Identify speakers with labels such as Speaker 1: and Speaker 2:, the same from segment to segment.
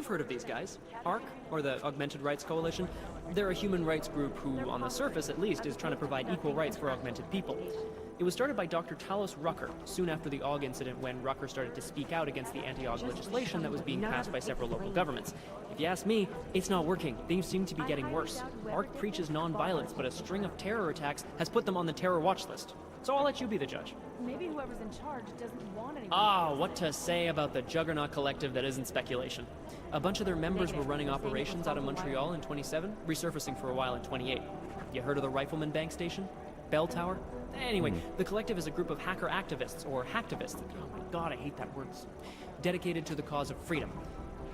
Speaker 1: you've heard of these guys. ARC, or the Augmented Rights Coalition. They're a human rights group who, on the surface at least, is trying to provide equal rights for augmented people. It was started by Dr. Talos Rucker, soon after the AUG incident when Rucker started to speak out against the anti-AUG legislation that was being passed by several local governments. If you ask me, it's not working. Things seem to be getting worse. ARC preaches non-violence, but a string of terror attacks has put them on the terror watch list. So I'll let you be the judge.
Speaker 2: Maybe whoever's in charge doesn't want anyone.
Speaker 1: Ah, what to say about the Juggernaut Collective that isn't speculation. A bunch of their members were running operations out of Montreal in 27, resurfacing for a while in 28. You heard of the Rifleman Bank Station? Bell Tower? Anyway, the Collective is a group of hacker activists, or hacktivists. Oh my god, I hate that word. Dedicated to the cause of freedom.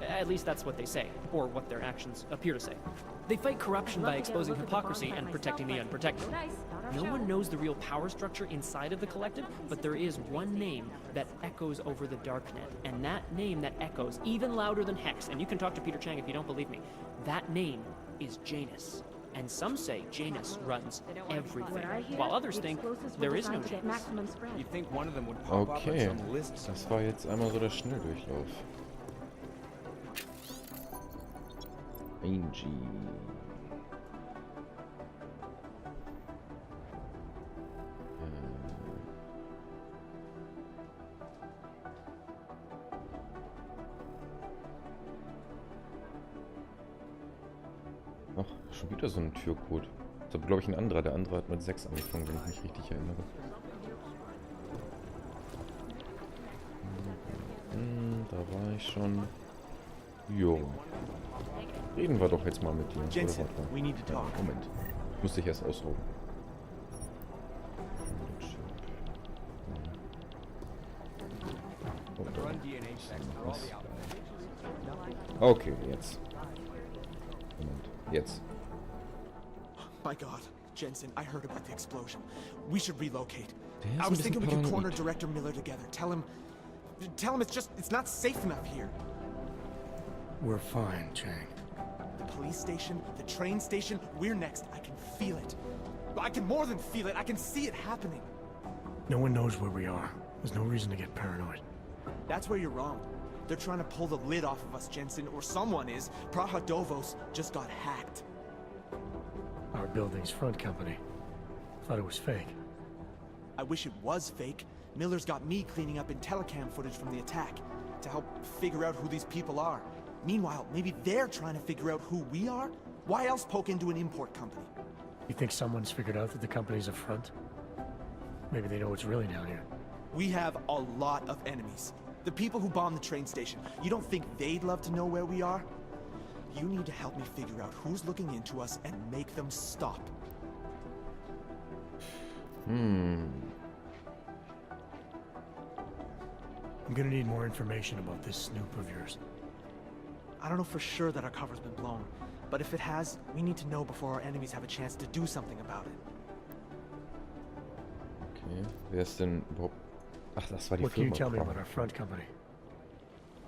Speaker 1: At least that's what they say, or what their actions appear to say. They fight corruption by exposing hypocrisy and protecting the unprotected. No one knows the real power structure inside of the Collective, but there is one name that echoes over the darknet. And that name that echoes even louder than Hex, and you can talk to Peter Chang if you don't believe me, that name is Janus. And some say Janus runs everything, while others think there is no Janus.
Speaker 3: You think one of them would pop up on some list?
Speaker 4: Das war jetzt einmal so der Schnelldurchlauf. Angie. Ach, schon wieder so ein Türcode. Das ist aber, glaube ich, ein anderer. Der andere hat mit 6 angefangen, wenn ich mich richtig erinnere. Da war ich schon. Jo. Reden wir doch jetzt mal mit dir.
Speaker 3: Jensen, we need to talk.
Speaker 4: Moment. Ich muss dich erst ausruhen. Was? Okay, jetzt. Moment. Jetzt.
Speaker 5: My God, Jensen, I heard about the explosion. We should relocate.
Speaker 4: Der ist
Speaker 5: I
Speaker 4: ein
Speaker 5: was
Speaker 4: bisschen
Speaker 5: thinking we could corner
Speaker 4: paranoid.
Speaker 5: Director Miller together. Tell him it's not safe enough here.
Speaker 6: We're fine, Chang.
Speaker 5: The police station, the train station, we're next. I can feel it. I can more than feel it. I can see it happening.
Speaker 6: No one knows where we are. There's no reason to get paranoid.
Speaker 5: That's where you're wrong. They're trying to pull the lid off of us, Jensen, or someone is. Praha Dovos just got hacked.
Speaker 6: Our building's front company. Thought it was fake.
Speaker 5: I wish it was fake. Miller's got me cleaning up IntelliCam footage from the attack to help figure out who these people are. Meanwhile, maybe they're trying to figure out who we are? Why else poke into an import company?
Speaker 6: You think someone's figured out that the company's a front? Maybe they know what's really down here.
Speaker 5: We have a lot of enemies. The people who bombed the train station. You don't think they'd love to know where we are? You need to help me figure out who's looking into us and make them stop.
Speaker 6: I'm gonna need more information about this snoop of yours.
Speaker 5: I don't know for sure that our cover's been blown, but if it has, we need to know before our enemies have a chance to do something about it.
Speaker 4: Okay. Wer ist denn überhaupt... Ach, das war die
Speaker 6: What can you
Speaker 4: Firma.
Speaker 6: tell me about our front company?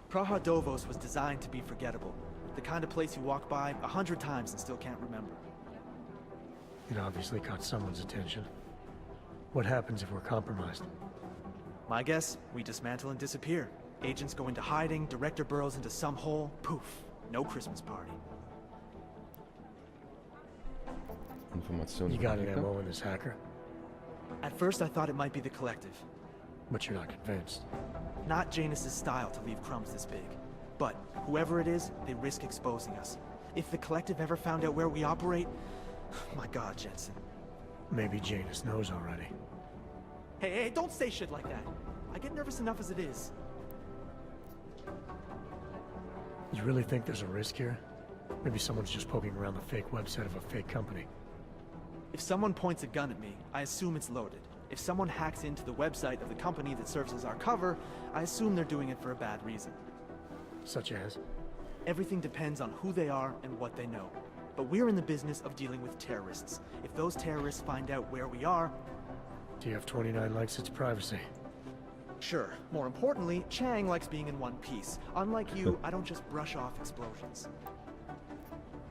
Speaker 5: Praha Dovos was designed to be forgettable. The kind of place you walk by 100 times and still can't remember.
Speaker 6: It obviously caught someone's attention. What happens if we're compromised?
Speaker 5: My guess, we dismantle and disappear. Agents go into hiding, Director burrows into some hole, poof, no Christmas party.
Speaker 4: Informationen.
Speaker 6: You got an
Speaker 4: Hacker?
Speaker 6: MO in this hacker?
Speaker 5: At first I thought it might be the Collective.
Speaker 6: But you're not convinced.
Speaker 5: Not Janus's style to leave crumbs this big. But whoever it is, they risk exposing us. If the Collective ever found out where we operate... My God, Jensen.
Speaker 6: Maybe Janus knows already.
Speaker 5: Hey, don't say shit like that. I get nervous enough as it is.
Speaker 6: You really think there's a risk here? Maybe someone's just poking around the fake website of a fake company.
Speaker 5: If someone points a gun at me, I assume it's loaded. If someone hacks into the website of the company that serves as our cover, I assume they're doing it for a bad reason.
Speaker 6: Such as?
Speaker 5: Everything depends on who they are and what they know. But we're in the business of dealing with terrorists. If those terrorists find out where we are...
Speaker 6: TF-29 likes its privacy.
Speaker 5: Sure. More importantly, Chang likes being in one piece. Unlike you, I don't just brush off explosions.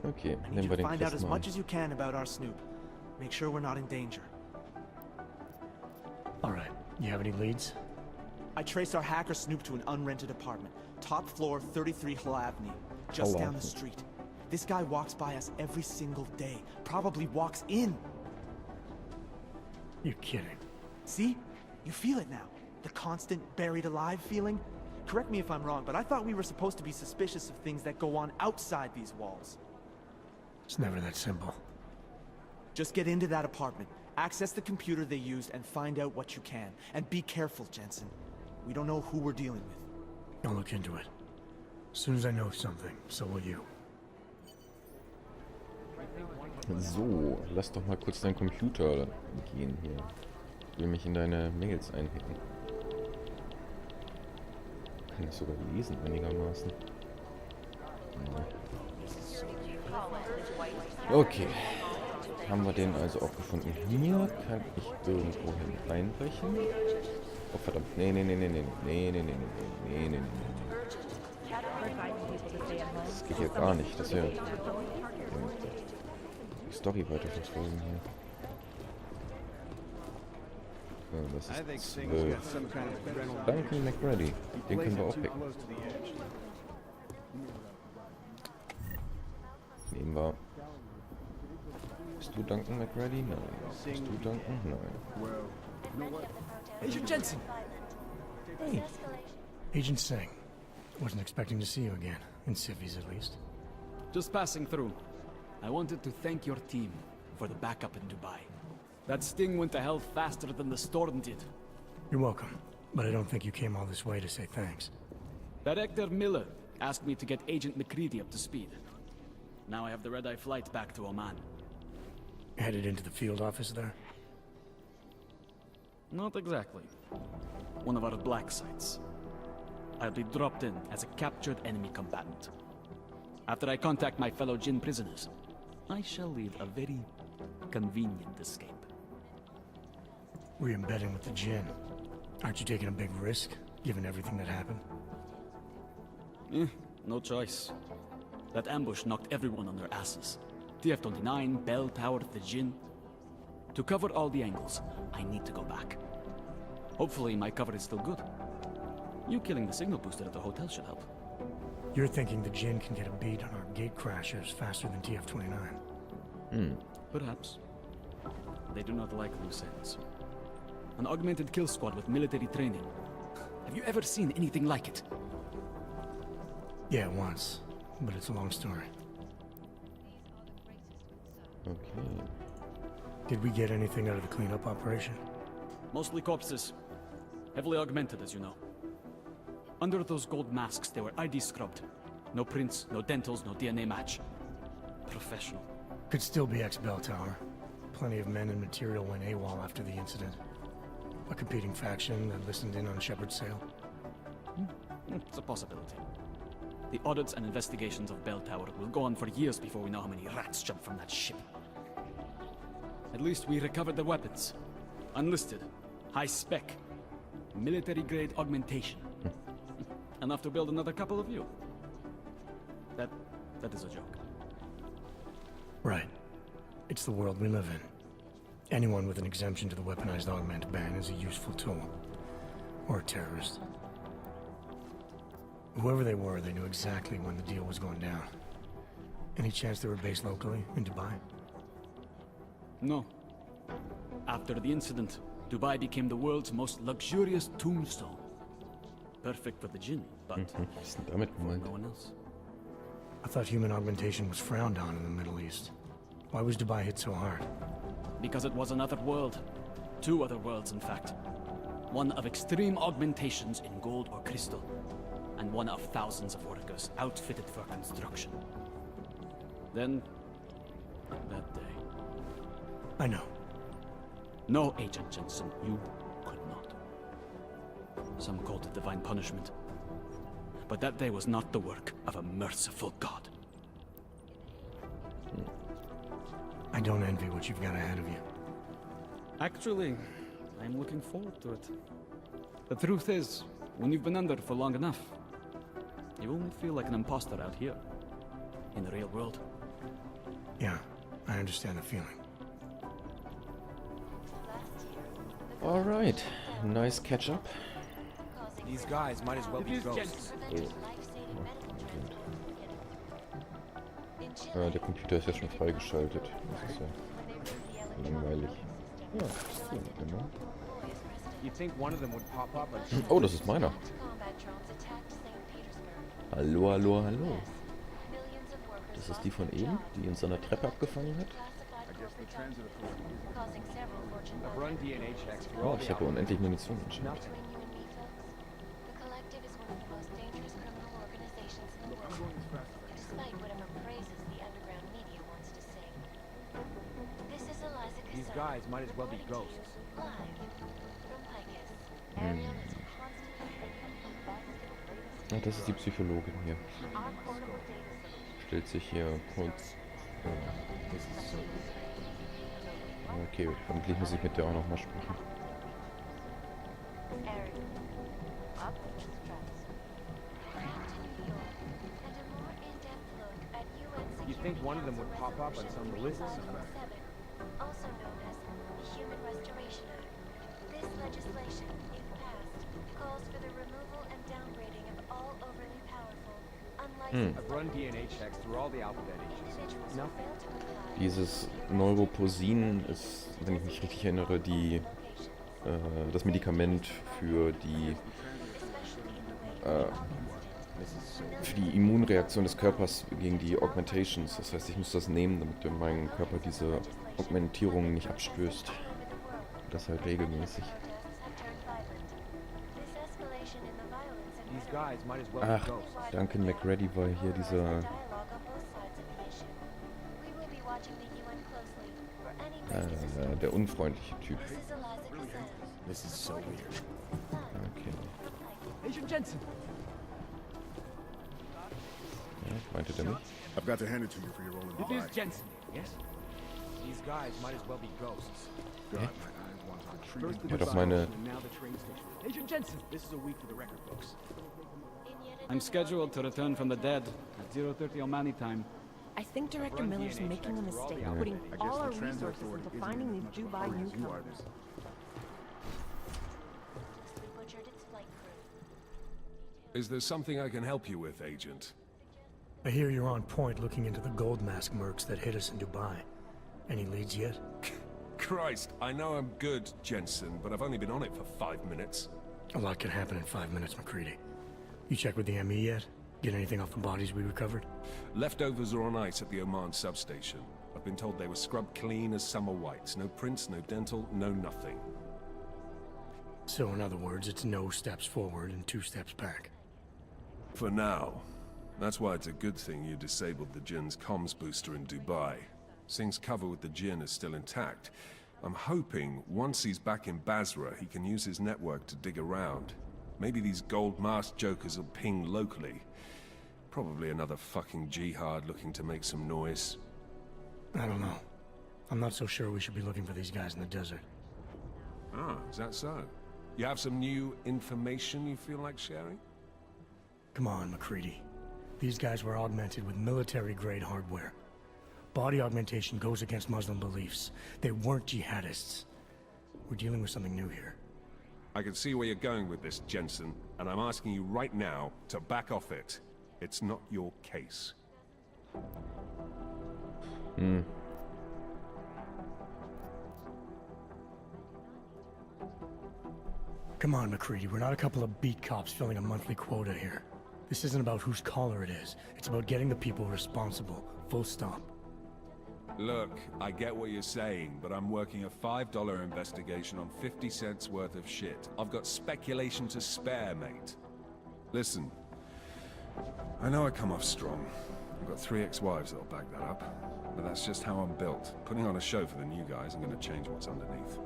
Speaker 4: Okay,
Speaker 5: I need
Speaker 4: nehmen
Speaker 5: you
Speaker 4: wir
Speaker 5: to
Speaker 4: den
Speaker 5: find out
Speaker 4: Chris
Speaker 5: as
Speaker 4: mal.
Speaker 5: much as you can about our Snoop. Make sure we're not in danger.
Speaker 6: All right. You have any leads?
Speaker 5: I traced our hacker Snoop to an unrented apartment. Top floor, 33 Hull Avenue. Just
Speaker 4: Hull
Speaker 5: down the
Speaker 4: Avenue.
Speaker 5: street. This guy walks by us every single day. Probably walks in.
Speaker 6: You're kidding.
Speaker 5: See? You feel it now. The constant buried alive feeling. Correct me if I'm wrong, but I thought we were supposed to be suspicious of things that go on outside these walls.
Speaker 6: It's never that simple.
Speaker 5: Just get into that apartment, access the computer they used, and find out what you can. And be careful, Jensen. We don't know who we're dealing with.
Speaker 6: I'll look into it. As soon as I know something, so will you.
Speaker 4: So, lass doch mal kurz deinen Computer gehen hier. Ich will mich in deine Mails einhacken. Kann ich sogar lesen einigermaßen. Okay. Haben wir den also auch gefunden. Hier kann ich irgendwo hin einbrechen. Oh verdammt. Nee. Das geht hier gar nicht. Das ist ja die Story weiter verfolgen hier. So, das ist 12. Duncan McReady. Den können wir auch picken. Nehmen wir. Bist du Duncan McReady? Nein. Bist du Duncan? Nein.
Speaker 5: Agent Jensen!
Speaker 6: Hey. Agent Singh. Wasn't expecting to see you again. In civvies, at least.
Speaker 7: Just passing through. I wanted to thank your team for the backup in Dubai. That sting went to hell faster than the storm did.
Speaker 6: You're welcome. But I don't think you came all this way to say thanks.
Speaker 7: Director Miller asked me to get Agent McCready up to speed. Now I have the red-eye flight back to Oman.
Speaker 6: Headed into the field office there?
Speaker 7: Not exactly. One of our black sites. I'll be dropped in as a captured enemy combatant. After I contact my fellow Jinn prisoners, I shall lead a very convenient escape.
Speaker 6: Re-embedding with the Jinn. Aren't you taking a big risk, given everything that happened?
Speaker 7: No choice. That ambush knocked everyone on their asses. TF-29, Bell Tower, the Jinn. To cover all the angles, I need to go back. Hopefully my cover is still good. You killing the signal booster at the hotel should help.
Speaker 6: You're thinking the Jinn can get a beat on our gate crashers faster than TF-29.
Speaker 7: Perhaps. They do not like loose ends. An augmented kill squad with military training. Have you ever seen anything like it?
Speaker 6: Yeah, once. But it's a long story.
Speaker 4: Okay.
Speaker 6: Did we get anything out of the cleanup operation?
Speaker 7: Mostly corpses. Heavily augmented, as you know. Under those gold masks, they were ID scrubbed. No prints, no dentals, no DNA match. Professional.
Speaker 6: Could still be ex-Bell Tower. Plenty of men and material went AWOL after the incident. A competing faction that listened in on Shepard's sale.
Speaker 7: It's a possibility. The audits and investigations of Bell Tower will go on for years before we know how many rats jumped from that ship. At least we recovered the weapons. Unlisted. High spec. Military-grade augmentation. Enough to build another couple of you. That is a joke.
Speaker 6: Right. It's the world we live in. Anyone with an exemption to the weaponized augment ban is a useful tool. Or a terrorist. Whoever they were, they knew exactly when the deal was going down. Any chance they were based locally, in Dubai?
Speaker 7: No. After the incident, Dubai became the world's most luxurious tombstone. Perfect for the Jinn, but
Speaker 4: Was ist denn damit
Speaker 7: for
Speaker 4: gemeint?
Speaker 7: no one else.
Speaker 6: I thought human augmentation was frowned on in the Middle East. Why was Dubai hit so hard?
Speaker 7: Because it was another world. Two other worlds, in fact. One of extreme augmentations in gold or crystal, and one of thousands of workers outfitted for construction. Then, that day.
Speaker 6: I know.
Speaker 7: No, Agent Jensen, you could not. Some called it divine punishment. But that day was not the work of a merciful God.
Speaker 6: I don't envy what you've got ahead of you.
Speaker 7: Actually, I'm looking forward to it. The truth is, when you've been under for long enough, you only feel like an imposter out here, in the real world.
Speaker 6: Yeah, I understand the feeling.
Speaker 4: Alright. Nice catch up.
Speaker 3: These guys might as well be ghosts.
Speaker 4: So. Der Computer ist ja schon freigeschaltet. Das ist ja langweilig. Ja, genau.
Speaker 3: You'd think one of them would pop up and
Speaker 4: Oh, das ist meiner. Hallo, hallo, hallo. Das ist die von eben, die uns an der Treppe abgefangen hat.
Speaker 3: I've run DNA checks through
Speaker 4: Oh,
Speaker 3: all
Speaker 4: ich
Speaker 3: the
Speaker 4: habe unendlich Munition anscheinend.
Speaker 3: Nothing.
Speaker 8: The Collective is one of the most dangerous criminal organizations in the world, despite whatever praises the underground media wants to sing. This is Eliza
Speaker 3: These
Speaker 8: Cassell,
Speaker 3: guys might as well be
Speaker 8: reporting to you
Speaker 3: ghosts.
Speaker 8: live from Picus. Ariel is constantly bringing you the best and latest
Speaker 4: Ah, das ist die Psychologin hier.
Speaker 8: our portable data center.
Speaker 4: Stellt sich hier kurz. Okay, vermutlich muss ich mit der auch nochmal sprechen.
Speaker 8: Ariel, up the stress. Back to New York, and a more in-depth look at UN
Speaker 3: You'd think one of them would pop up on some list somewhere.
Speaker 8: also known as the Human Restoration Act. This legislation, if passed, calls for the removal and downgrading of all overly powerful, unlicensed
Speaker 3: I've run DNA checks through all the alphabet agents.
Speaker 8: individuals who
Speaker 3: Nothing.
Speaker 8: fail to comply
Speaker 4: Dieses Neuroposin ist, wenn ich mich richtig erinnere, die, das Medikament für die, für die Immunreaktion des Körpers gegen die Augmentations. Das heißt, ich muss das nehmen, damit mein Körper diese Augmentierungen nicht abstößt. Das halt regelmäßig.
Speaker 3: These guys might as well
Speaker 4: Ach,
Speaker 3: be ghosts.
Speaker 4: Duncan McReady war hier dieser, der unfreundliche Typ.
Speaker 6: This is so weird.
Speaker 4: Okay.
Speaker 3: Agent Jensen!
Speaker 4: Ja, meinte der mich?
Speaker 9: I've got to hand it to you for your role in the
Speaker 3: It is
Speaker 9: fight.
Speaker 3: Jensen, yes? These guys might as well be ghosts.
Speaker 9: God, my eyes want to treat
Speaker 3: First the
Speaker 4: Ja, doch
Speaker 3: design
Speaker 4: meine-
Speaker 3: and now the train station. Agent Jensen! This is a week for the record books.
Speaker 7: I'm scheduled to return from the dead at 0:30 Omani time.
Speaker 2: I think Director Miller's making a mistake, putting
Speaker 9: I guess
Speaker 2: all
Speaker 9: the
Speaker 2: our
Speaker 9: transit
Speaker 2: resources
Speaker 9: authority
Speaker 2: into
Speaker 9: isn't
Speaker 2: finding
Speaker 9: in
Speaker 2: these
Speaker 9: much of a
Speaker 2: Dubai
Speaker 9: hurry as you are
Speaker 2: newcomers.
Speaker 9: this.
Speaker 10: Is there something I can help you with, Agent?
Speaker 6: I hear you're on point looking into the gold mask mercs that hit us in Dubai. Any leads yet?
Speaker 10: Christ, I know I'm good, Jensen, but I've only been on it for 5 minutes.
Speaker 6: A lot could happen in 5 minutes, McCready. You checked with the ME yet? Get anything off the bodies we recovered?
Speaker 10: Leftovers are on ice at the Oman substation. I've been told they were scrubbed clean as summer whites. No prints, no dental, no nothing.
Speaker 6: So in other words, it's no steps forward and 2 steps back.
Speaker 10: For now. That's why it's a good thing you disabled the Jinn's comms booster in Dubai. Singh's cover with the Jinn is still intact. I'm hoping once he's back in Basra, he can use his network to dig around. Maybe these gold masked jokers will ping locally. Probably another fucking jihad looking to make some noise.
Speaker 6: I don't know. I'm not so sure we should be looking for these guys in the desert.
Speaker 10: Ah, is that so? You have some new information you feel like sharing?
Speaker 6: Come on, McCready. These guys were augmented with military-grade hardware. Body augmentation goes against Muslim beliefs. They weren't jihadists. We're dealing with something new here.
Speaker 10: I can see where you're going with this, Jensen, and I'm asking you right now to back off it. It's not your case.
Speaker 6: Come on, McCready. We're not a couple of beat cops filling a monthly quota here. This isn't about whose collar it is. It's about getting the people responsible. Full stop.
Speaker 10: Look, I get what you're saying, but I'm working a $5 investigation on 50 cents worth of shit. I've got speculation to spare, mate. Listen, I know I come off strong. I've got 3 ex-wives that'll back that up. But that's just how I'm built. Putting on a show for the new guys, I'm gonna change what's underneath.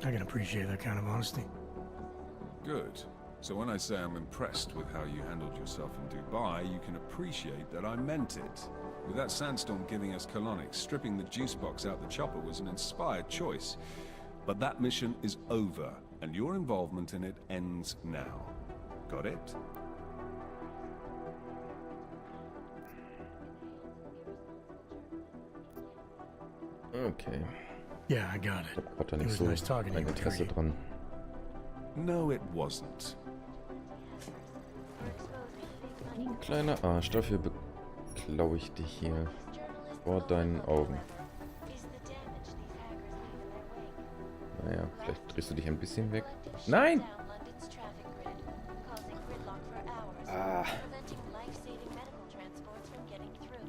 Speaker 6: I can appreciate that kind of honesty.
Speaker 10: Good. So when I say I'm impressed with how you handled yourself in Dubai, you can appreciate that I meant it. With that sandstorm giving us colonics, stripping the juice box out the chopper was an inspired choice. But that mission is over, and your involvement in it ends now. Got it?
Speaker 4: Okay.
Speaker 6: Yeah, I got it.
Speaker 4: Hat da
Speaker 6: It
Speaker 4: nicht
Speaker 6: was
Speaker 4: so
Speaker 6: nice talking to
Speaker 4: ein
Speaker 6: you,
Speaker 4: Interesse
Speaker 6: McCready.
Speaker 4: dran.
Speaker 10: No, it wasn't.
Speaker 4: Kleiner Arsch, dafür klaue ich dich hier vor deinen Augen.
Speaker 8: Is the damage these hackers leave in their wake.
Speaker 4: Naja, vielleicht drehst du dich ein bisschen weg. Nein!
Speaker 8: Down London's traffic grid, causing gridlock for hours, preventing life-saving medical transports from getting through.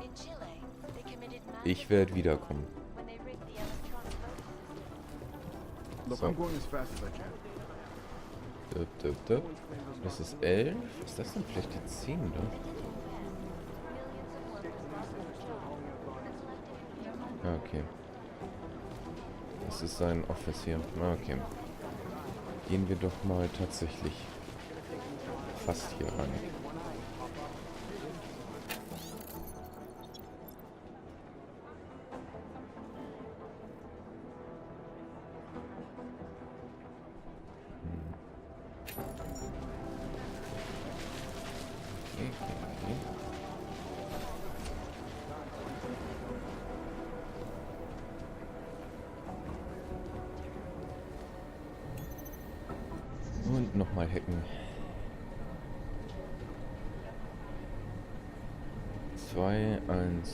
Speaker 8: In Chile, they committed
Speaker 4: Ich werde wiederkommen.
Speaker 8: when they rigged the electronic voting system.
Speaker 9: Look,
Speaker 4: So.
Speaker 9: I'm going as fast as I can.
Speaker 4: Das ist 11. Was ist das denn? Vielleicht die 10, oder? Ah, okay. Das ist sein Office hier. Ah, okay. Gehen wir doch mal tatsächlich fast hier rein. Okay. Und nochmal hacken. 211,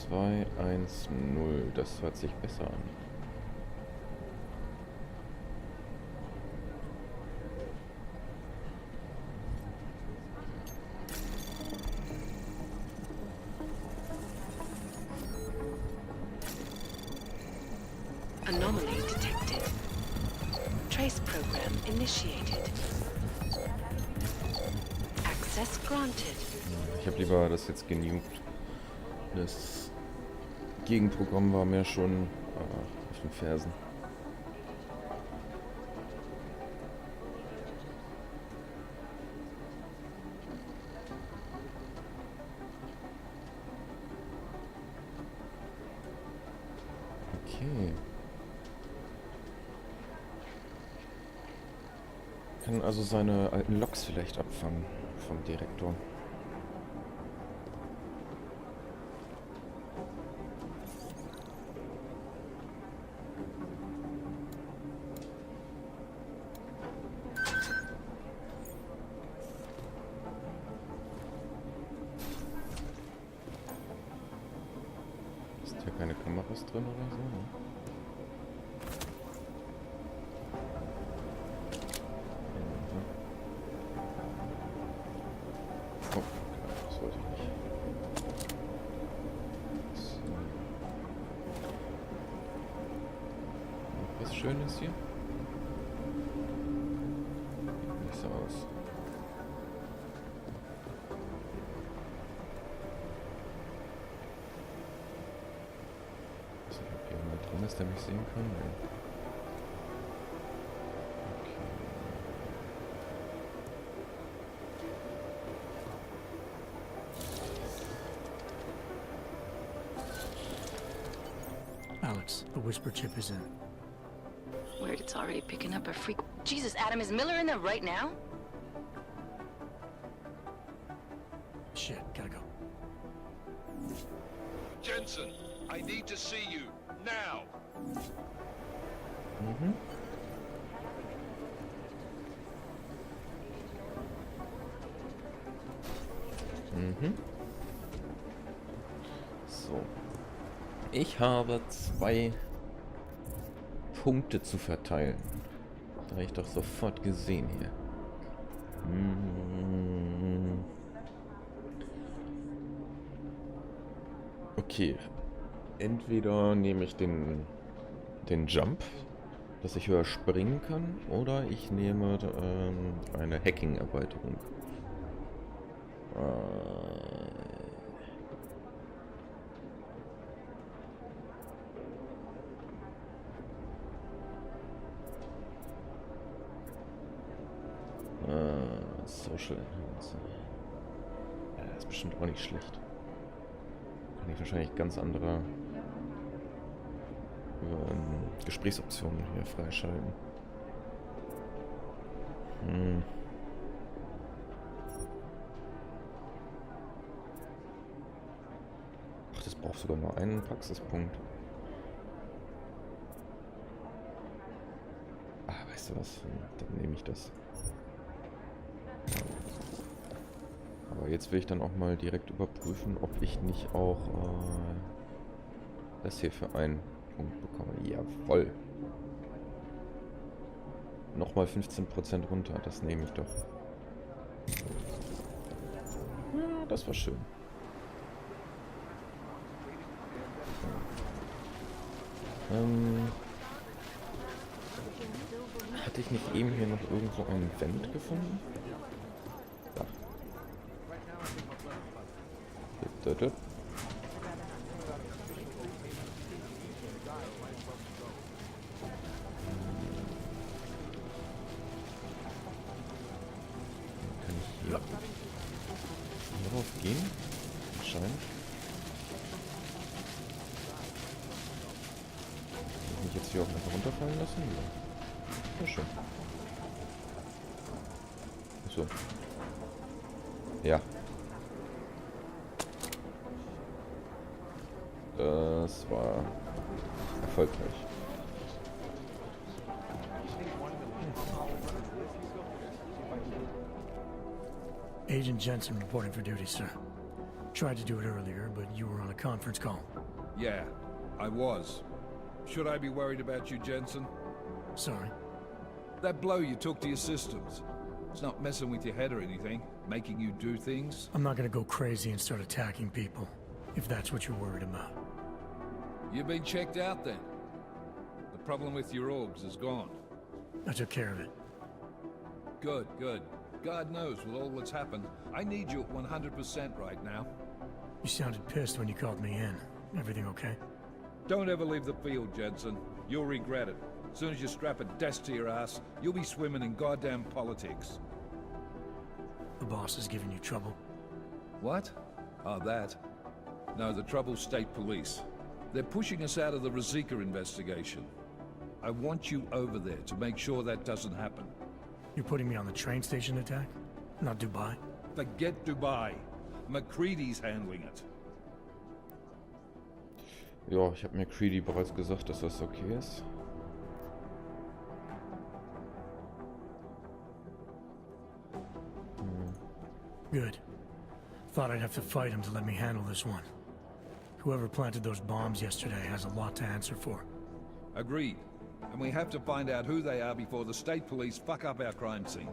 Speaker 4: 210. Das hört sich besser an.
Speaker 2: Anomaly detected. Trace program initiated. Access granted.
Speaker 4: Ich habe lieber das jetzt genugt. Das Gegenprogramm war mir schon auf den Fersen. Okay. Kann also seine alten Loks vielleicht abfangen vom Direktor. Ist hier keine Kameras drin oder so? Ne? Oh, das wollte ich nicht. So. Noch was Schönes hier? Sieht nicht so aus. Also, ob hier jemand drin ist, der mich sehen kann? Nein.
Speaker 6: Alex, the whisper chip is in.
Speaker 2: Weird, it's already picking up a freak. Jesus, Adam, is Miller in there right now?
Speaker 6: Shit, gotta go.
Speaker 11: Jensen, I need to see you now.
Speaker 4: Mhm. Mhm. So. Ich habe 2 Punkte zu verteilen. Da habe ich doch sofort gesehen hier. Okay. Entweder nehme ich den Jump, dass ich höher springen kann, oder ich nehme eine Hacking-Erweiterung. Social Enhancer. Ja, ist bestimmt auch nicht schlecht. Kann ich wahrscheinlich ganz andere Gesprächsoptionen hier freischalten. Ach, das braucht sogar nur einen Praxispunkt. Ah, weißt du was? Dann nehme ich das. Aber Aber jetzt will ich dann auch mal direkt überprüfen, ob ich nicht auch das hier für einen Punkt bekomme. Jawoll. Nochmal 15% runter, das nehme ich doch. Ja, das war schön. Hatte ich nicht eben hier noch irgendwo ein Event gefunden? Da. Kann ich hier darauf gehen? Wahrscheinlich. Kann ich mich jetzt hier auch einfach runterfallen lassen? Ja. Ja, schön. Achso. Ja. Das war erfolgreich.
Speaker 6: Agent Jensen reporting for duty, sir. Tried to do it earlier, but you were on a conference call.
Speaker 11: Yeah, I was. Should I be worried about you, Jensen?
Speaker 6: Sorry.
Speaker 11: That blow you took to your systems. It's not messing with your head or anything, making you do things.
Speaker 6: I'm not gonna go crazy and start attacking people, if that's what you're worried about.
Speaker 11: You've been checked out then. The problem with your orbs is gone.
Speaker 6: I took care of it.
Speaker 11: Good, good. God knows with all that's happened, I need you at 100% right now.
Speaker 6: You sounded pissed when you called me in. Everything okay?
Speaker 11: Don't ever leave the field, Jensen. You'll regret it. As soon as you strap a desk to your ass, you'll be swimming in goddamn politics.
Speaker 6: The boss is giving you trouble.
Speaker 11: What? Oh, that? No, the trouble's state police. They're pushing us out of the Razika investigation. I want you over there to make sure that doesn't happen.
Speaker 6: You're putting me on the train station attack? Not Dubai?
Speaker 11: Forget Dubai. McCready's handling it.
Speaker 4: Ja, ich habe McCready bereits gesagt, dass das okay ist.
Speaker 6: Good. Thought I'd have to fight him to let me handle this one. Whoever planted those bombs yesterday has a lot to answer for.
Speaker 11: Agreed. And we have to find out who they are before the state police fuck up our crime scene.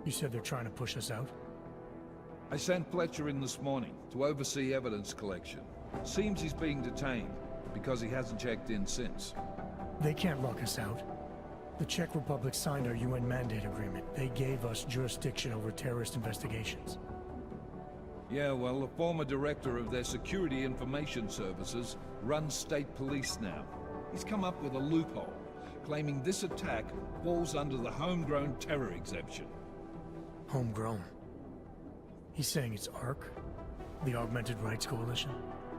Speaker 6: You said they're trying to push us out?
Speaker 11: I sent Fletcher in this morning to oversee evidence collection. Seems he's being detained because he hasn't checked in since.
Speaker 6: They can't lock us out. The Czech Republic signed our UN mandate agreement. They gave us jurisdiction over terrorist investigations.
Speaker 11: Yeah, well, the former director of their security information services runs state police now. He's come up with a loophole, claiming this attack falls under the homegrown terror exemption.
Speaker 6: Homegrown? He's saying it's ARC? The Augmented Rights Coalition?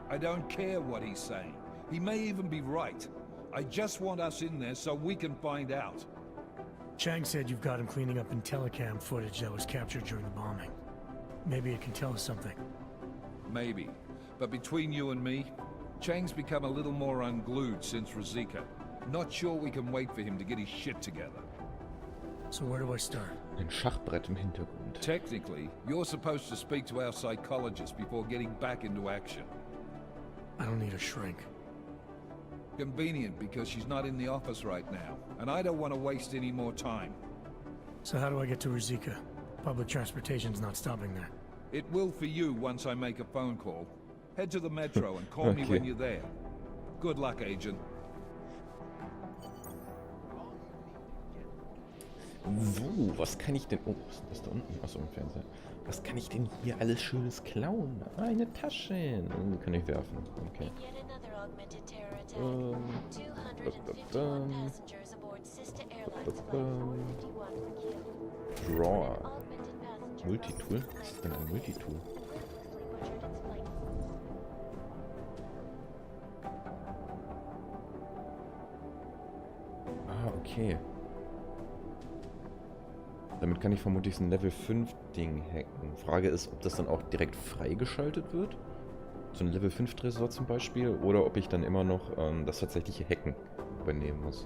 Speaker 11: I don't care what he's saying. He may even be right. I just want us in there so we can find out.
Speaker 6: Chang said you've got him cleaning up Intellicam footage that was captured during the bombing. Maybe it can tell us something.
Speaker 11: Maybe. But between you and me, Chang's become a little more unglued since Razika. Not sure we can wait for him to get his shit together.
Speaker 6: So where do I start?
Speaker 4: Ein Schachbrett im Hintergrund.
Speaker 11: Technically, you're supposed to speak to our psychologist before getting back into action.
Speaker 6: I don't need a shrink.
Speaker 11: Convenient because she's not in the office right now, and I don't want to waste any more time.
Speaker 6: So how do I get to Razika? Public transportation's not stopping there.
Speaker 11: It will for you once I make a phone call. Head to the metro and call me when you're there. Good luck, Agent.
Speaker 4: So, was kann ich denn... Oh, was ist das da unten? Achso, im Fernseher. Was kann ich denn hier alles Schönes klauen? Eine Tasche. Oh, kann ich werfen. Okay. Drawer. Multitool? Was ist denn ein Multitool? Ah, okay. Damit kann ich vermutlich so ein Level 5 Ding hacken. Frage ist, ob das dann auch direkt freigeschaltet wird. So ein Level 5 Tresor zum Beispiel. Oder ob ich dann immer noch das tatsächliche Hacken übernehmen muss.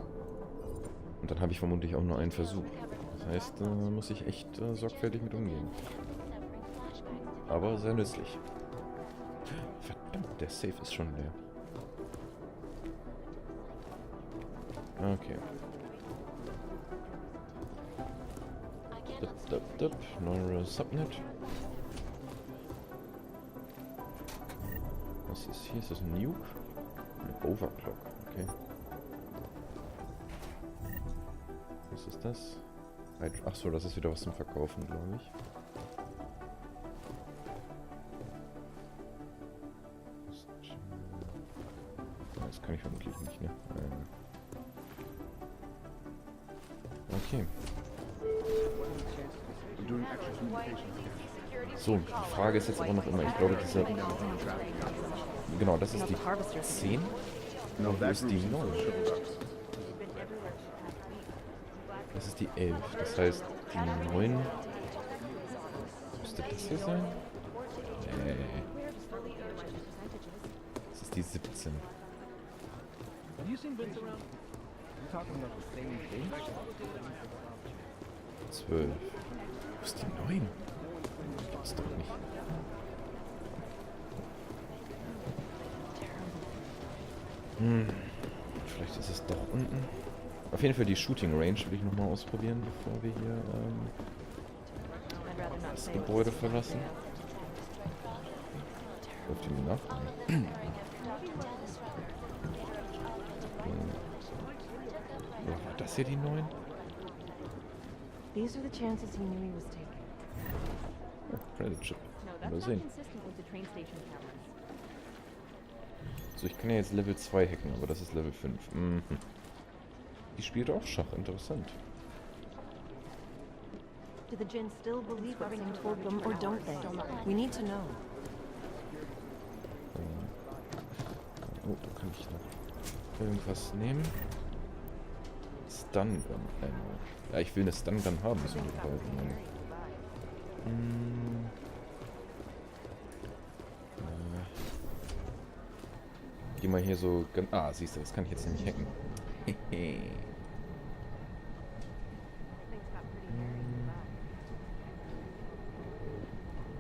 Speaker 4: Und dann habe ich vermutlich auch nur einen Versuch. Das heißt, da muss ich echt sorgfältig mit umgehen. aber sehr nützlich. Verdammt, der Safe ist schon leer. Okay. Neuer Subnet. Was ist hier? Ist das ein Nuke? Ein Overclock, okay. Was ist das? Achso, das ist wieder was zum Verkaufen, glaube ich. Das kann ich vermutlich nicht, ne? Okay. So, die Frage ist jetzt aber noch immer, ich glaube diese... Genau, das ist die 10. Und wo ist die 9? Das ist die 11. Das heißt, die 9... Müsste das hier sein? Nee. Das ist die 17. 12. Wo ist die 9? Gibt's doch nicht. Vielleicht ist es doch unten. Auf jeden Fall die Shooting Range will ich nochmal ausprobieren, bevor wir hier das Gebäude verlassen. Läuft die nach? War das hier die 9?
Speaker 12: These are the chances he knew he was taking.
Speaker 4: Oh, Credit Chip. Mal sehen. So, ich kann ja jetzt Level 2 hacken, aber das ist Level 5. Mhm. Die spielt auch Schach, interessant.
Speaker 12: Do the Jinn still believe what Sam told them, or don't they? We need to know.
Speaker 4: Oh, da kann ich noch irgendwas nehmen. Stun Gun. Ja, ich will eine Stun Gun haben, so eine Revolver. Geh mal hier so... Ah, siehst du, das kann ich jetzt nicht hacken.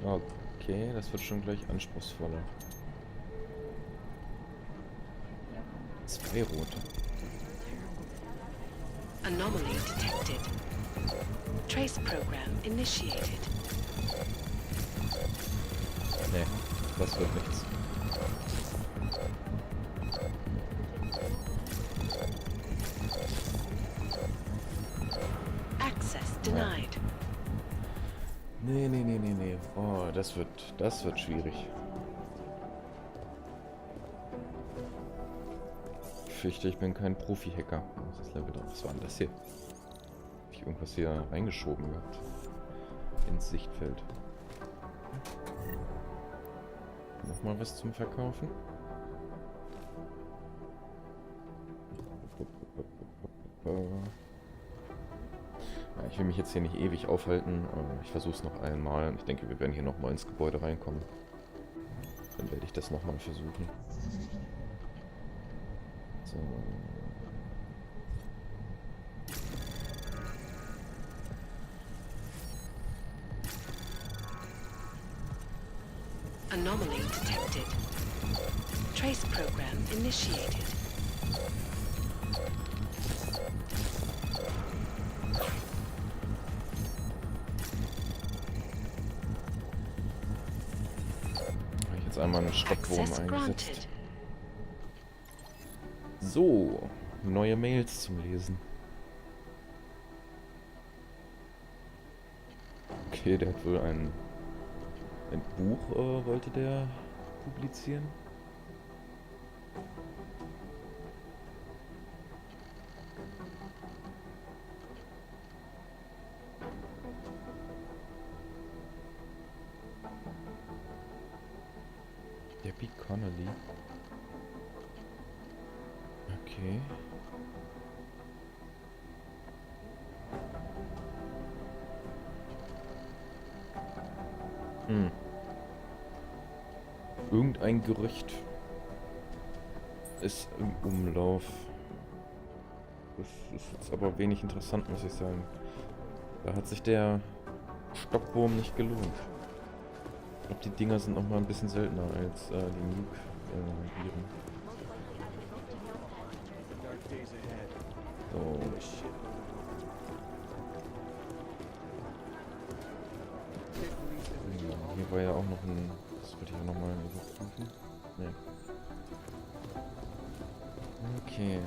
Speaker 4: Okay, das wird schon gleich anspruchsvoller. 2 rote.
Speaker 2: Anomaly detected. Trace program initiated.
Speaker 4: Nee, das wird nichts.
Speaker 2: Access denied.
Speaker 4: Nee. Oh, das wird schwierig. Ich fürchte, ich bin kein Profi-Hacker. Was ist Level 3? Was war denn das hier? Hab ich irgendwas hier reingeschoben gehabt? Ins Sichtfeld. Nochmal was zum Verkaufen. Ja, ich will mich jetzt hier nicht ewig aufhalten. Ich versuche es noch einmal. Ich denke, wir werden hier nochmal ins Gebäude reinkommen. Dann werde ich das nochmal versuchen. So.
Speaker 2: Anomaly detected. Trace program initiated.
Speaker 4: Habe ich jetzt einmal einen Stoppwurm eingesetzt. So, neue Mails zum Lesen. Okay, der hat wohl ein Buch, wollte der publizieren. Debbie Connolly. Okay. Irgendein Gerücht ist im Umlauf. Das ist jetzt aber wenig interessant, muss ich sagen. Da hat sich der Stockwurm nicht gelohnt. glaube, die Dinger sind noch mal ein bisschen seltener als die Nuke-Viren. So. Ja, hier war ja auch noch ein... Das würde ich auch noch mal überprüfen. Ne. Okay.